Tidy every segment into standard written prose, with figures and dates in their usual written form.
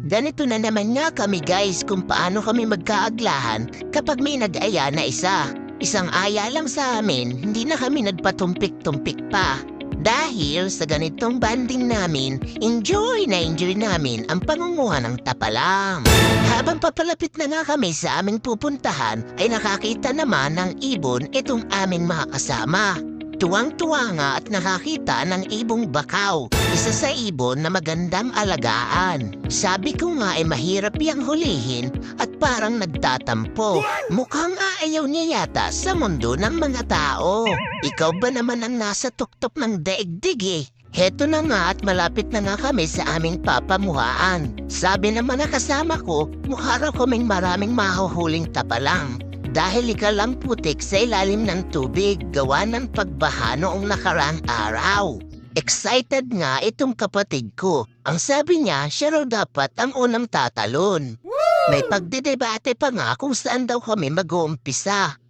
Ganito na naman nga kami guys kung paano kami magkaaglahan kapag may nag-aya na isa. Isang aya lang sa amin, hindi na kami nagpatumpik-tumpik pa. Dahil sa ganitong banding namin, enjoy namin ang pangunguha ng tapalam. Habang papalapit na nga kami sa aming pupuntahan, ay nakakita naman ng ibon itong aming mga kasama. Tuwang-tuwa nga at nakakita ng ibong bakaw, isa sa ibon na magandang alagaan. Sabi ko nga ay mahirap yang hulihin at parang nagtatampo. Mukhang ayaw niya yata sa mundo ng mga tao. Ikaw ba naman ang nasa tuktok ng daigdig eh? Heto na nga at malapit na nga kami sa aming papamuhaan. Sabi naman na kasama ko, mukha raw kaming maraming mahuhuling tapalang. Dahil ikalang putik sa ilalim ng tubig gawa ng pagbaha noong nakarang araw. Excited nga itong kapatid ko. Ang sabi niya, siya raw dapat ang unang tatalon. May pagdedebate pa nga kung saan daw kami mag-uumpisa.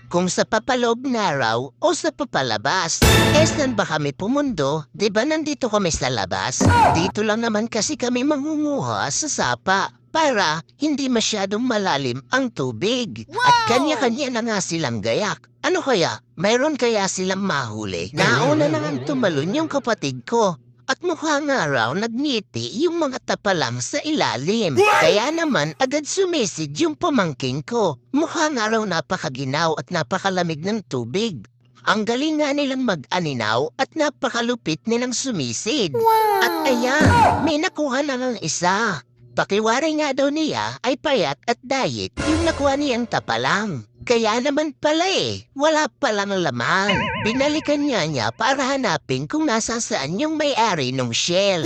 Kung sa papaloob na raw o sa papalabas. Saan ba kami pumundo? Diba nandito kami sa labas? Dito lang naman kasi kami mangunguha sa sapa. Para hindi masyadong malalim ang tubig. At kanya-kanya na nga silang gayak. Ano kaya? Mayroon kaya silang mahuli? Nauna na nga tumalon yung kapatid ko. At mukha nga raw nagngiti yung mga tapalang sa ilalim. Kaya naman agad sumisid yung pamangkin ko. Mukha nga raw napakaginaw at napakalamig ng tubig. Ang galing nga nilang mag-aninaw at napakalupit nilang sumisid. At ayan, may nakuha na ng isa. Pakiwari nga daw niya ay payat at diet yung nakuha niyang tapalang. Kaya naman pala wala palang laman. Binalikan niya para hanapin kung nasasaan yung may-ari ng shell.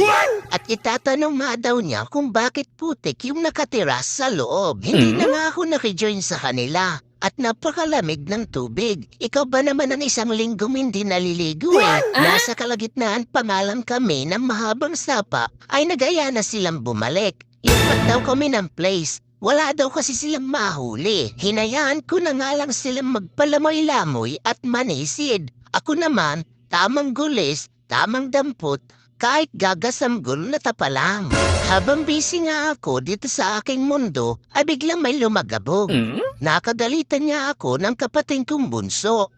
At itatanong nga daw niya kung bakit putik yung nakatira sa loob. Hindi na nga ako nakijoin sa kanila. At napakalamig ng tubig. Ikaw ba naman ang isang linggong hindi naliligo Nasa kalagitnaan pa nga lang kami ng mahabang sapa ay nagaya na silang bumalik. Ipat daw kami ng place. Wala daw kasi silang mahuli. Hinayaan ko na nga lang silang magpalamoy-lamoy at manisid. Ako naman, tamang gulis, tamang dampot, kahit gagasamgol na tapalang. Habang busy nga ako dito sa aking mundo, ay biglang may lumagabog. Nakagalitan niya ako ng kapatid kong bunso.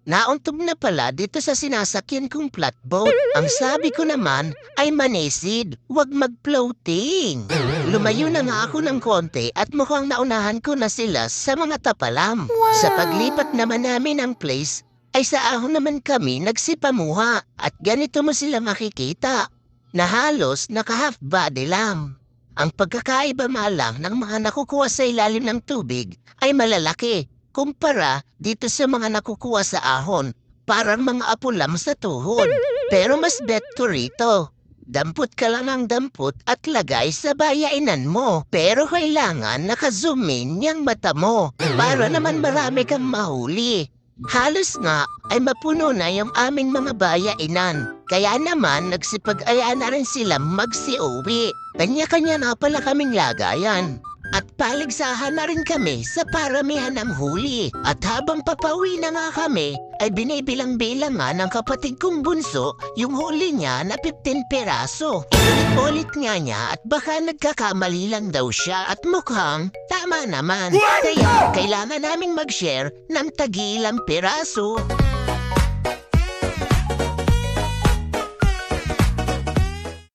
Nauntog na pala dito sa sinasakyan kong flatboat. Ang sabi ko naman ay manisid, wag mag-floating. Lumayo na nga ako ng konti at mukhang naunahan ko na sila sa mga tapalam. Sa paglipat naman namin ng place, ay sa ahon naman kami nagsipamuha at ganito mo sila makikita na halos naka-half body lang. Ang pagkakaiba malang ng mga nakukuha sa ilalim ng tubig ay malalaki. Kumpara dito sa mga nakukuha sa ahon, parang mga apulam sa tuhod. Pero mas bet ko rito. Dampot ka lang ng dampot at lagay sa bayainan mo. Pero kailangan naka-zoom in yung mata mo para naman marami kang mahuli. Halos nga ay mapuno na yung aming mga bayainan. Kaya naman nagsipag-aya na rin sila magsi-uwi. Kanya-kanya na pala kaming lagayan. At paligsahan na rin kami sa paramihan ng huli. At habang papauwi na nga kami, ay binibilang-bilang nga ng kapatid kong bunso yung huli niya na 15 peraso. Ulit-ulit nga niya at baka nagkakamali lang daw siya at mukhang tama naman. Kaya kailangan naming mag-share ng tagi-ilang peraso.